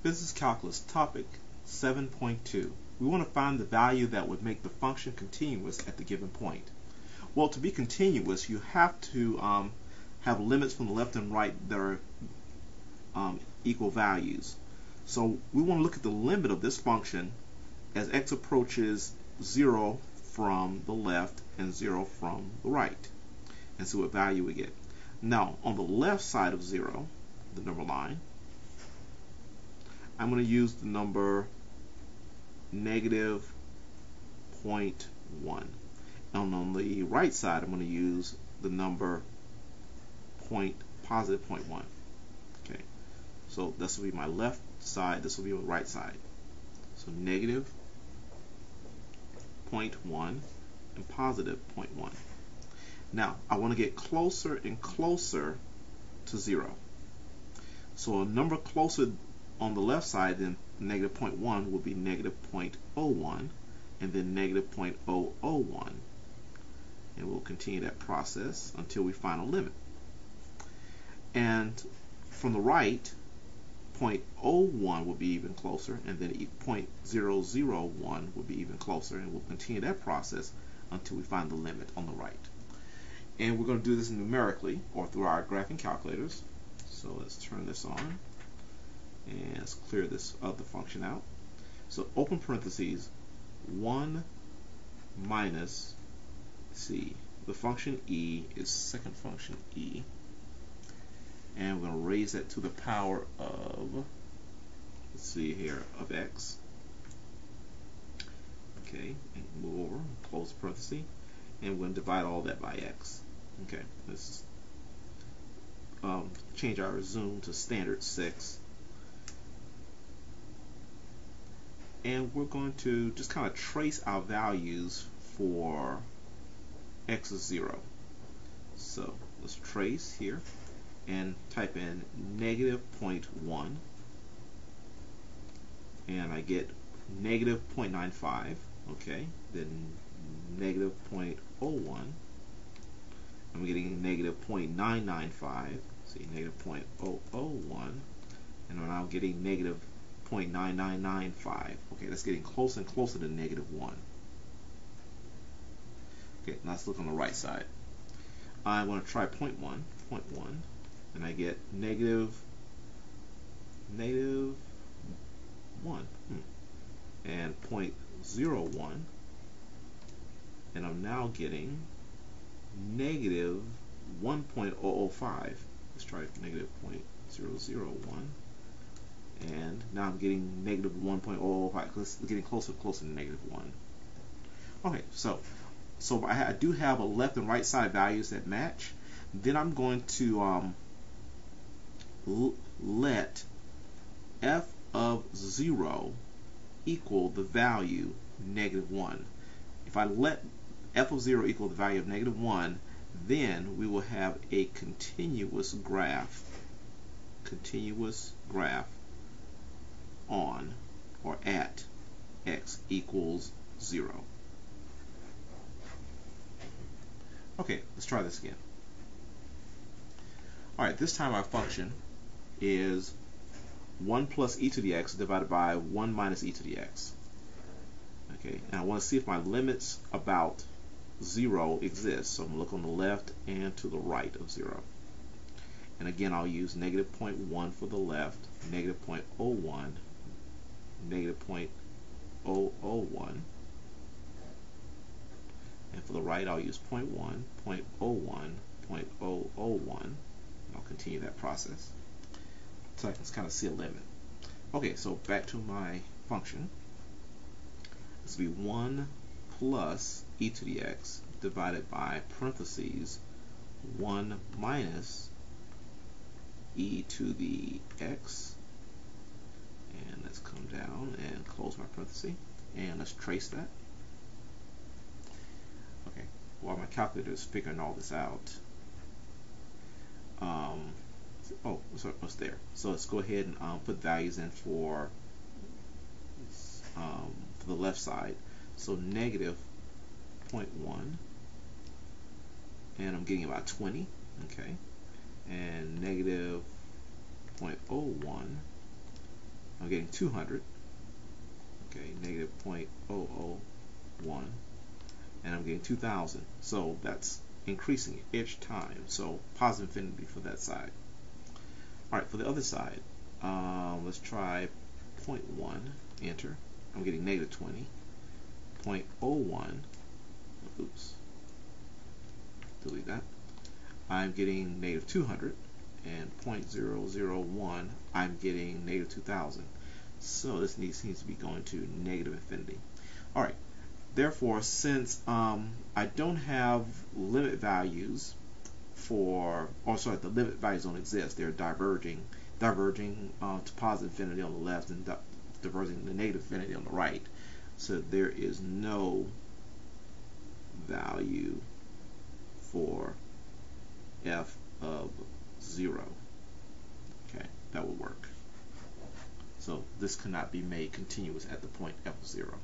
Business Calculus Topic 7.2. We want to find the value that would make the function continuous at the given point. Well, to be continuous, you have to have limits from the left and right that are equal values. So we want to look at the limit of this function as x approaches 0 from the left and 0 from the right, and see what value we get. Now, on the left side of 0, the number line, I'm going to use the number -0.1. And on the right side, I'm going to use the number positive 0.1. Okay, so this will be my left side, this will be my right side. So -0.1 and positive 0.1. Now, I want to get closer and closer to 0. So a number closer on the left side than -0.1 will be -0.01, and then -0.001. And we'll continue that process until we find a limit. And from the right, 0.01 will be even closer, and then 0.001 will be even closer, and we'll continue that process until we find the limit on the right. And we're going to do this numerically, or through our graphing calculators. So let's turn this on, and let's clear this other function out. So open parentheses, 1 minus, see, the function e is second function e, and we're going to raise that to the power of, let's see here, of x. Okay, and move over, close parenthesis, and we're going to divide all that by x. Okay, let's change our zoom to standard 6. And we're going to just kind of trace our values for x is 0. So let's trace here and type in -0.1, and I get -0.95. Okay, then -0.01. I'm getting -0.995. See, -0.001, and I'm now getting -0.9995. Okay, that's getting closer and closer to -1. Okay, now let's look on the right side. I want to try 0.1, and I get -1, and 0.01, and I'm now getting -1.005. Let's try -0.001, and now I'm getting -1.005 because it's getting closer and closer to -1. Okay, so I do have a left and right side values that match. Then I'm going to let f of 0 equal the value -1. If I let f of 0 equal the value of -1, then we will have a continuous graph on or at x equals 0. Okay, let's try this again. Alright, this time our function is 1 plus e to the x divided by 1 minus e to the x. Okay, and I want to see if my limits about 0 exist. So I'm going to look on the left and to the right of 0. And again, I'll use -0.1 for the left, -0.01, -0.001. And for the right, I'll use 0.1, 0.01, 0.001. And I'll continue that process so I can kind of see a limit. Okay, so back to my function. This will be 1 plus e to the x divided by parentheses 1 minus e to the x. And let's come down and close my parenthesis, and let's trace that. Okay, while my calculator is figuring all this out, oh, sorry, what's there? So let's go ahead and put values in for the left side. So -0.1, and I'm getting about 20. Okay, and -0.01, I'm getting 200. Okay, negative 0.001, and I'm getting 2,000. So that's increasing each time. So positive infinity for that side. All right, for the other side, let's try 0.1. Enter. I'm getting negative 20. 0.01. Oops. Delete that. I'm getting negative 200, and 0.001 I'm getting negative 2,000. So this seems to be going to negative infinity. All right. Therefore, since I don't have limit values for, or sorry, the limit values don't exist. They're diverging to positive infinity on the left and diverging to negative infinity on the right. So there is no value for f of 0. Okay, that will work. So this cannot be made continuous at the point f of 0.